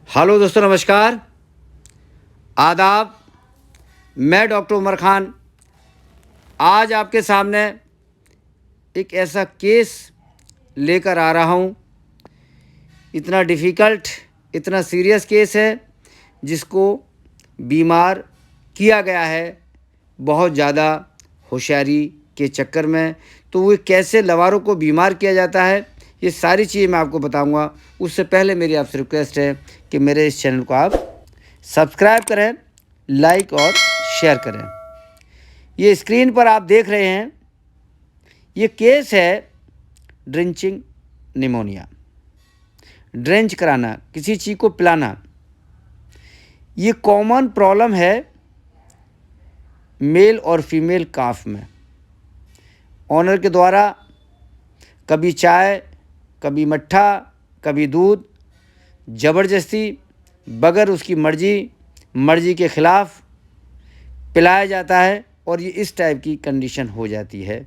Hello दोस्तों, नमस्कार, आदाब। मैं डॉक्टर उमर खान आज आपके सामने एक ऐसा केस लेकर आ रहा हूँ। इतना डिफ़िकल्ट, इतना सीरियस केस है जिसको बीमार किया गया है बहुत ज़्यादा होशियारी के चक्कर में। तो वो कैसे लवारों को बीमार किया जाता है, ये सारी चीज़ें मैं आपको बताऊंगा। उससे पहले मेरी आपसे रिक्वेस्ट है कि मेरे इस चैनल को आप सब्सक्राइब करें, लाइक और शेयर करें। ये स्क्रीन पर आप देख रहे हैं, ये केस है ड्रिंचिंग निमोनिया। ड्रेंच कराना, किसी चीज़ को पिलाना, ये कॉमन प्रॉब्लम है मेल और फीमेल काफ में। ऑनर के द्वारा कभी चाय, कभी मट्ठा, कभी दूध, ज़बरदस्ती बगैर उसकी मर्जी के ख़िलाफ़ पिलाया जाता है और ये इस टाइप की कंडीशन हो जाती है।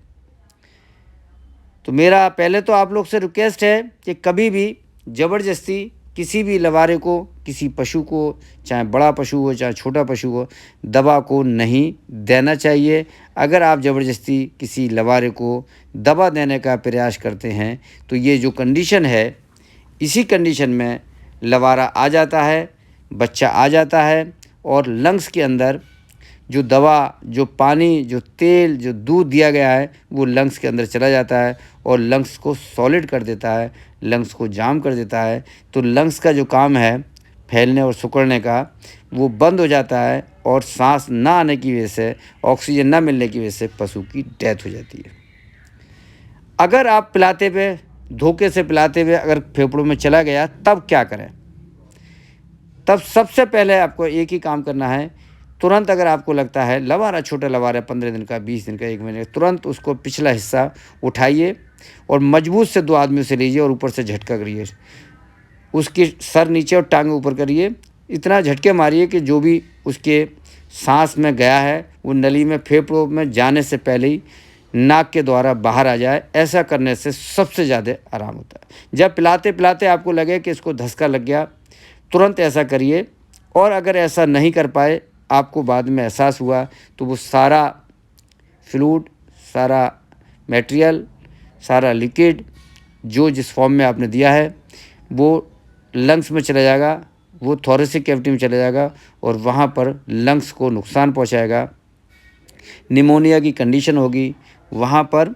तो मेरा पहले तो आप लोग से रिक्वेस्ट है कि कभी भी ज़बरदस्ती किसी भी लवारे को, किसी पशु को, चाहे बड़ा पशु हो चाहे छोटा पशु हो, दवा को नहीं देना चाहिए। अगर आप ज़बरदस्ती किसी लवारे को दवा देने का प्रयास करते हैं तो ये जो कंडीशन है, इसी कंडीशन में लवारा आ जाता है, बच्चा आ जाता है और लंग्स के अंदर जो दवा, जो पानी, जो तेल, जो दूध दिया गया है वो लंग्स के अंदर चला जाता है और लंग्स को सॉलिड कर देता है, लंग्स को जाम कर देता है। तो लंग्स का जो काम है फैलने और सिकुड़ने का, वो बंद हो जाता है और सांस ना आने की वजह से, ऑक्सीजन ना मिलने की वजह से पशु की डेथ हो जाती है। अगर आप पिलाते हुए, धोखे से पिलाते हुए अगर फेफड़ों में चला गया, तब क्या करें? तब सबसे पहले आपको एक ही काम करना है। तुरंत अगर आपको लगता है लवारा, छोटा लवारा 15 दिन का, 20 दिन का, 1 महीने का, तुरंत उसको पिछला हिस्सा उठाइए और मजबूत से 2 आदमियों से लीजिए और ऊपर से झटका करिए। उसकी सर नीचे और टांग ऊपर करिए। इतना झटके मारिए कि जो भी उसके सांस में गया है वो नली में, फेफड़ों में जाने से पहले ही नाक के द्वारा बाहर आ जाए। ऐसा करने से सबसे ज़्यादा आराम होता है। जब पिलाते पिलाते आपको लगे कि इसको धक्का लग गया, तुरंत ऐसा करिए। और अगर ऐसा नहीं कर पाए, आपको बाद में एहसास हुआ, तो वो सारा फ्लूइड, सारा मटेरियल, सारा लिक्विड जो जिस फॉर्म में आपने दिया है वो लंग्स में चला जाएगा, वो थोरेसिक कैविटी में चला जाएगा और वहाँ पर लंग्स को नुकसान पहुँचाएगा। निमोनिया की कंडीशन होगी, वहाँ पर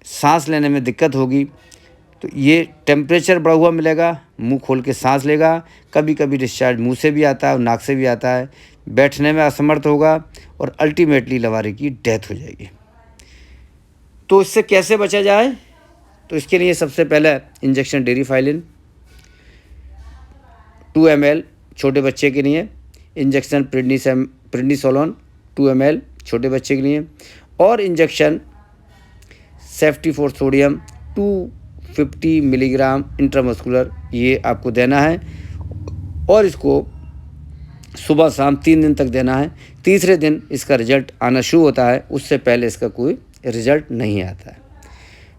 सांस लेने में दिक्कत होगी। तो ये टेम्परेचर बढ़ा हुआ मिलेगा, मुंह खोल के सांस लेगा, कभी कभी डिस्चार्ज मुंह से भी आता है और नाक से भी आता है, बैठने में असमर्थ होगा और अल्टीमेटली लवारे की डेथ हो जाएगी। तो इससे कैसे बचा जाए? तो इसके लिए सबसे पहले इंजेक्शन डेरिफाइलिन 2 ml छोटे बच्चे के लिए, इंजेक्शन प्रेडनिसोलोन 2 ml छोटे बच्चे के लिए, और इंजेक्शन सेफ्टी4 सोडियम 250 मिलीग्राम इंट्रामस्कुलर, ये आपको देना है और इसको सुबह शाम 3 दिन तक देना है। तीसरे दिन इसका रिजल्ट आना शुरू होता है, उससे पहले इसका कोई रिजल्ट नहीं आता है।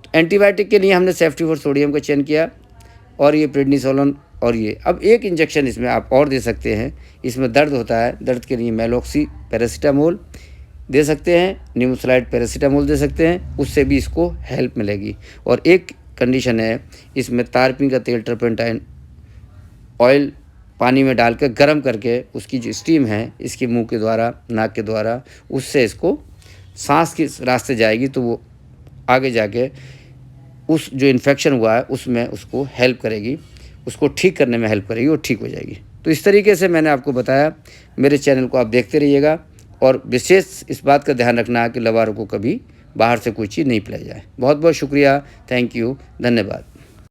तो एंटीबायोटिक के लिए हमने सेफ्टी4 सोडियम का चयन किया और ये प्रेडनिसोलोन, और ये अब एक इंजेक्शन इसमें आप और दे सकते हैं। इसमें दर्द होता है, दर्द के लिए मेलोक्सी पैरासीटामोल दे सकते हैं, निमोसलाइड पैरासीटामोल दे सकते हैं, उससे भी इसको हेल्प मिलेगी। और एक कंडीशन है, इसमें तारपीन का तेल, टर्पेंटाइन ऑयल पानी में डालकर गर्म करके उसकी जो स्टीम है इसके मुंह के द्वारा, नाक के द्वारा, उससे इसको सांस के रास्ते जाएगी तो वो आगे जाके उस जो इन्फेक्शन हुआ है उसमें उसको हेल्प करेगी, उसको ठीक करने में हेल्प करेगी और ठीक हो जाएगी। तो इस तरीके से मैंने आपको बताया। मेरे चैनल को आप देखते रहिएगा और विशेष इस बात का ध्यान रखना कि लवारों को कभी बाहर से कोई चीज़ नहीं पिलाई जाए। बहुत बहुत शुक्रिया, थैंक यू, धन्यवाद।